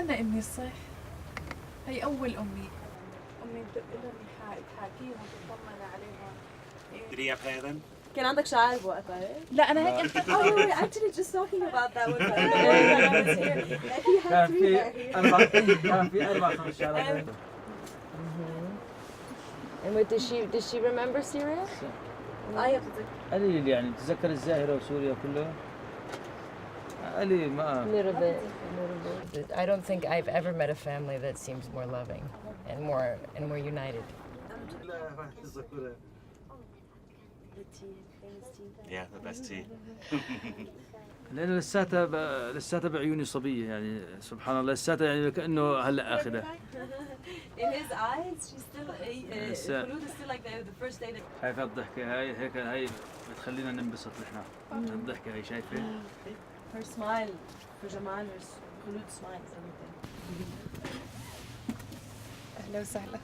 أنا أمي صح. هي أول أمي. أمي بدق لهم تحاكيهم وتطمن عليهم. Did he have hair then? كان عندك شعر بوقتها إيه؟ لا أنا هيك Oh, we were actually just talking about that one time. He had three hair here. كان في 4-5 شهادات. And what did she remember Syria? أيوة بتذكر. قليل يعني تذكر الزاهرة وسوريا كله. قليل ما. A little bit. I don't think I've ever met a family that seems more loving and more united. Yeah, the best tea. لأن لساتها بعيوني صبية يعني سبحان الله لساتها يعني كأنه هلا آخذها. In his eyes, she's still خلود is still like the first day that. هاي الضحكة هاي بتخلينا ننبسط نحن. الضحكة هاي شايفة؟ Her smile, her جمال, her خلود smiles everything. أهلا وسهلا.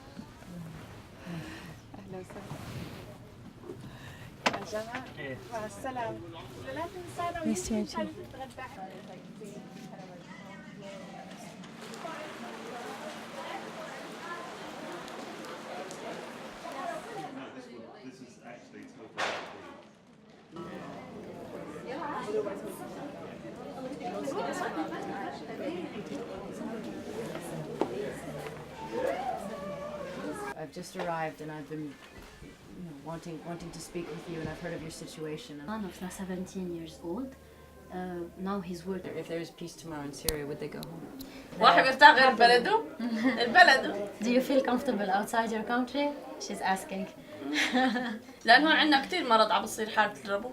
أهلا وسهلا. يا جماعة مع السلامة. لا تنسانا ونتغدى. I've just arrived and I've been wanting to speak with you and I've heard of your situation. Son of 17 years old. Now he's working. If there is peace tomorrow in Syria, would they go home? واحد بيرتاح غير بلده؟ البلد. Do you feel comfortable outside your country? She's asking. لأن هون عندنا كثير مرض عم بتصير حالة الربو.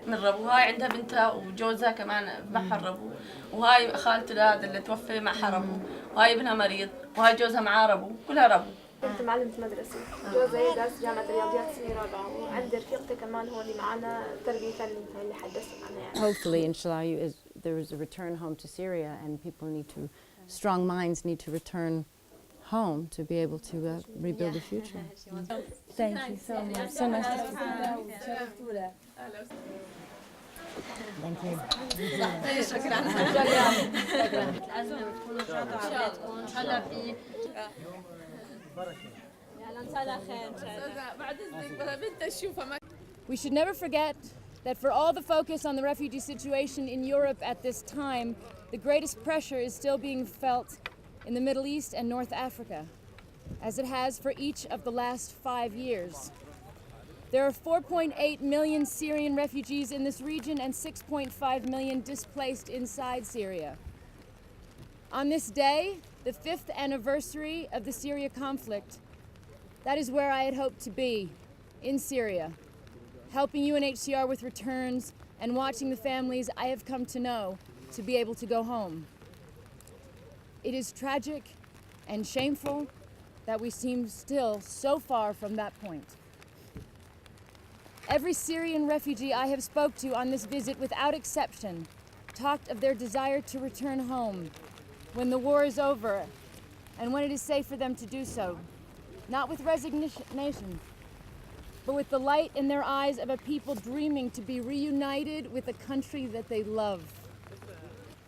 من الربو هاي عندها بنتها وجوزها كمان معها الربو وهاي خالته هذا اللي توفى معها ربو وهاي ابنها مريض وهاي جوزها معاه ربو كلها ربو. كنت معلمة مدرسة جوزي درس جامعة الرياضيات سنة رابعة وعندي رفيقتي كمان هون معنا تربية فنية اللي حدثت معنا يعني. Hopefully, inshallah, there is a return home to Syria and people strong minds need to return home to be able to rebuild the future. Thank you so much. So nice to speak to you. Thank you. شكرا. لازم تكونوا شاطرين عليكم إن شاء الله في. We should never forget that for all the focus on the refugee situation in Europe at this time, the greatest pressure is still being felt in the Middle East and North Africa, as it has for each of the last 5 years. There are 4.8 million Syrian refugees in this region and 6.5 million displaced inside Syria. On this day, the 5th anniversary of the Syria conflict, that is where I had hoped to be, in Syria, helping UNHCR with returns and watching the families I have come to know to be able to go home. It is tragic and shameful that we seem still so far from that point. Every Syrian refugee I have spoke to on this visit, without exception, talked of their desire to return home when the war is over and when it is safe for them to do so, not with resignation, but with the light in their eyes of a people dreaming to be reunited with a country that they love.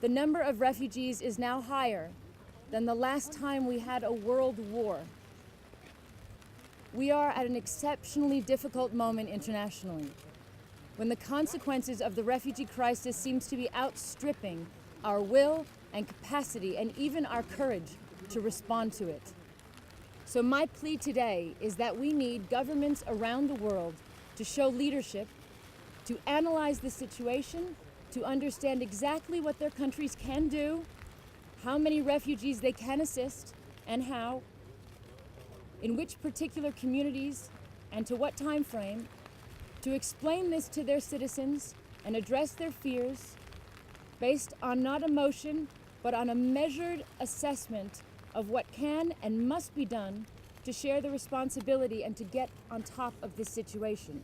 The number of refugees is now higher than the last time we had a world war. We are at an exceptionally difficult moment internationally, when the consequences of the refugee crisis seems to be outstripping our will and capacity and even our courage to respond to it. So my plea today is that we need governments around the world to show leadership, to analyze the situation, to understand exactly what their countries can do, how many refugees they can assist, and how, in which particular communities, and to what time frame, to explain this to their citizens and address their fears based on not emotion, but on a measured assessment of what can and must be done to share the responsibility and to get on top of this situation.